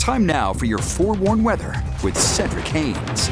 Time now for your forewarned weather with Cedric Haynes.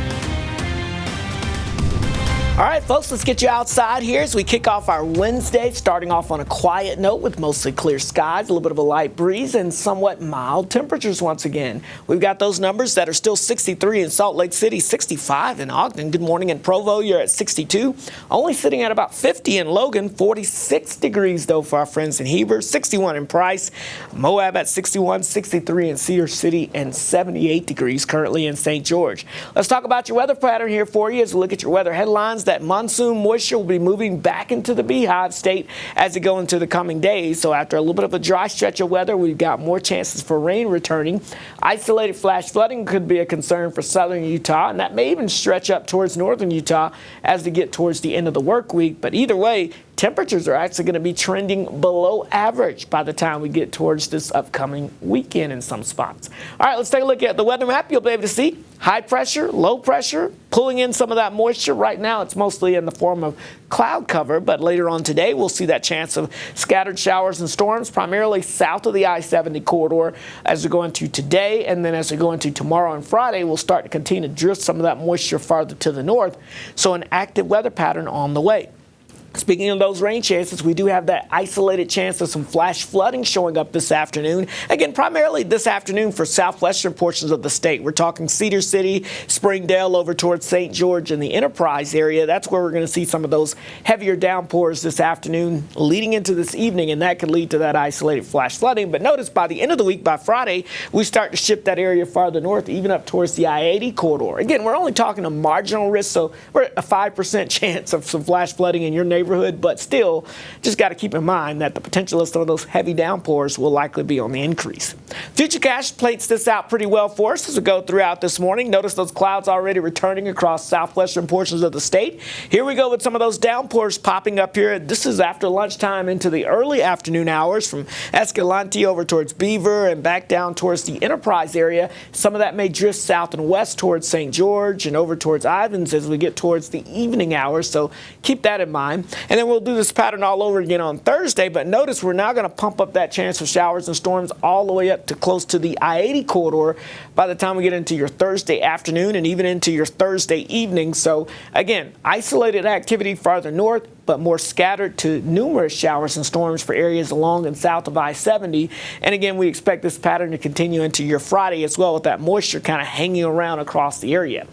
All right, folks, let's get you outside here as we kick off our Wednesday, starting off on a quiet note with mostly clear skies, a little bit of a light breeze, and somewhat mild temperatures once again. We've got those numbers that are still 63 in Salt Lake City, 65 in Ogden. Good morning in Provo, you're at 62. Only sitting at about 50 in Logan, 46 degrees, though, for our friends in Heber, 61 in Price, Moab at 61, 63 in Cedar City, and 78 degrees currently in St. George. Let's talk about your weather pattern here for you as we look at your weather headlines. That monsoon moisture will be moving back into the beehive state as we go into the coming days. So after a little bit of a dry stretch of weather, we've got more chances for rain returning. Isolated flash flooding could be a concern for southern Utah, and that may even stretch up towards northern Utah as we get towards the end of the work week. But either way, temperatures are actually going to be trending below average by the time we get towards this upcoming weekend in some spots. All right, let's take a look at the weather map. You'll be able to see high pressure, low pressure, pulling in some of that moisture. Right now, it's mostly in the form of cloud cover, but later on today, we'll see that chance of scattered showers and storms, primarily south of the I-70 corridor as we go into today. And then as we go into tomorrow and Friday, we'll start to continue to drift some of that moisture farther to the north. So an active weather pattern on the way. Speaking of those rain chances, we do have that isolated chance of some flash flooding showing up this afternoon. Again, primarily this afternoon for southwestern portions of the state. We're talking Cedar City, Springdale, over towards St. George and the Enterprise area. That's where we're going to see some of those heavier downpours this afternoon leading into this evening, and that could lead to that isolated flash flooding. But notice by the end of the week, by Friday, we start to shift that area farther north, even up towards the I-80 corridor. Again, we're only talking a marginal risk, so we're at a 5% chance of some flash flooding in your neighborhood, but still, just got to keep in mind that the potential of some of those heavy downpours will likely be on the increase. Futurecast plates this out pretty well for us as we go throughout this morning. Notice those clouds already returning across southwestern portions of the state. Here we go with some of those downpours popping up here. This is after lunchtime into the early afternoon hours from Escalante over towards Beaver and back down towards the Enterprise area. Some of that may drift south and west towards St. George and over towards Ivins as we get towards the evening hours, so keep that in mind. And then we'll do this pattern all over again on Thursday, but notice we're now going to pump up that chance of showers and storms all the way up to close to the I-80 corridor by the time we get into your Thursday afternoon and even into your Thursday evening. So again, isolated activity farther north, but more scattered to numerous showers and storms for areas along and south of I-70. And again, we expect this pattern to continue into your Friday as well, with that moisture kind of hanging around across the area.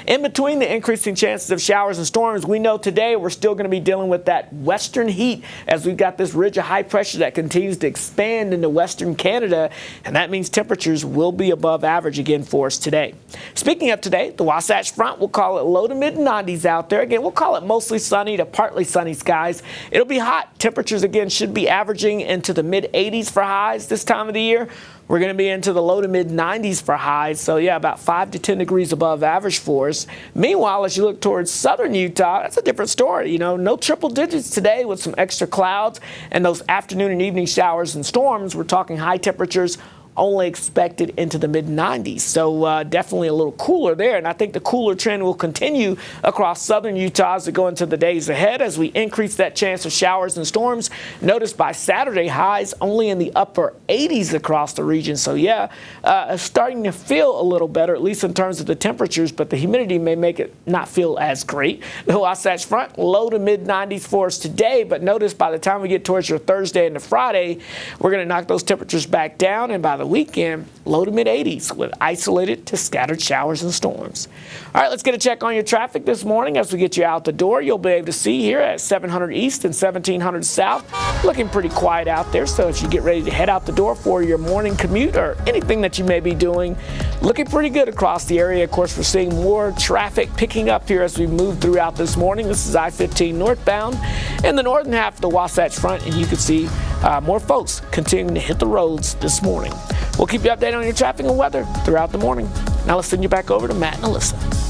In between the increasing chances of showers and storms, we know today we're still going to be dealing with that western heat as we've got this ridge of high pressure that continues to expand into western Canada, and that means temperatures will be above average again for us today. Speaking of today, the Wasatch Front, we'll call it low to mid 90s out there. Again, we'll call it mostly sunny to partly sunny skies. It'll be hot. Temperatures again should be averaging into the mid 80s for highs this time of the year. We're going to be into the low to mid 90s for highs. So yeah, about 5 to 10 degrees above average for us. Meanwhile, as you look towards southern Utah, that's a different story. You know, no triple digits today with some extra clouds and those afternoon and evening showers and storms. We're talking high temperatures only expected into the mid-90s. So definitely a little cooler there. And I think the cooler trend will continue across southern Utah as we go into the days ahead as we increase that chance of showers and storms. Notice by Saturday, highs only in the upper 80s across the region. So yeah, starting to feel a little better, at least in terms of the temperatures, but the humidity may make it not feel as great. The Wasatch Front, low to mid-90s for us today, but notice by the time we get towards your Thursday and the Friday, we're going to knock those temperatures back down, and by the weekend, low to mid 80s with isolated to scattered showers and storms. All right, let's get a check on your traffic this morning as we get you out the door. You'll be able to see here at 700 East and 1700 South, looking pretty quiet out there. So as you get ready to head out the door for your morning commute or anything that you may be doing, looking pretty good across the area. Of course, we're seeing more traffic picking up here as we move throughout this morning. This is I-15 northbound in the northern half of the Wasatch Front, and you can see more folks continuing to hit the roads this morning. We'll keep you updated on your traffic and weather throughout the morning. Now let's send you back over to Matt and Alyssa.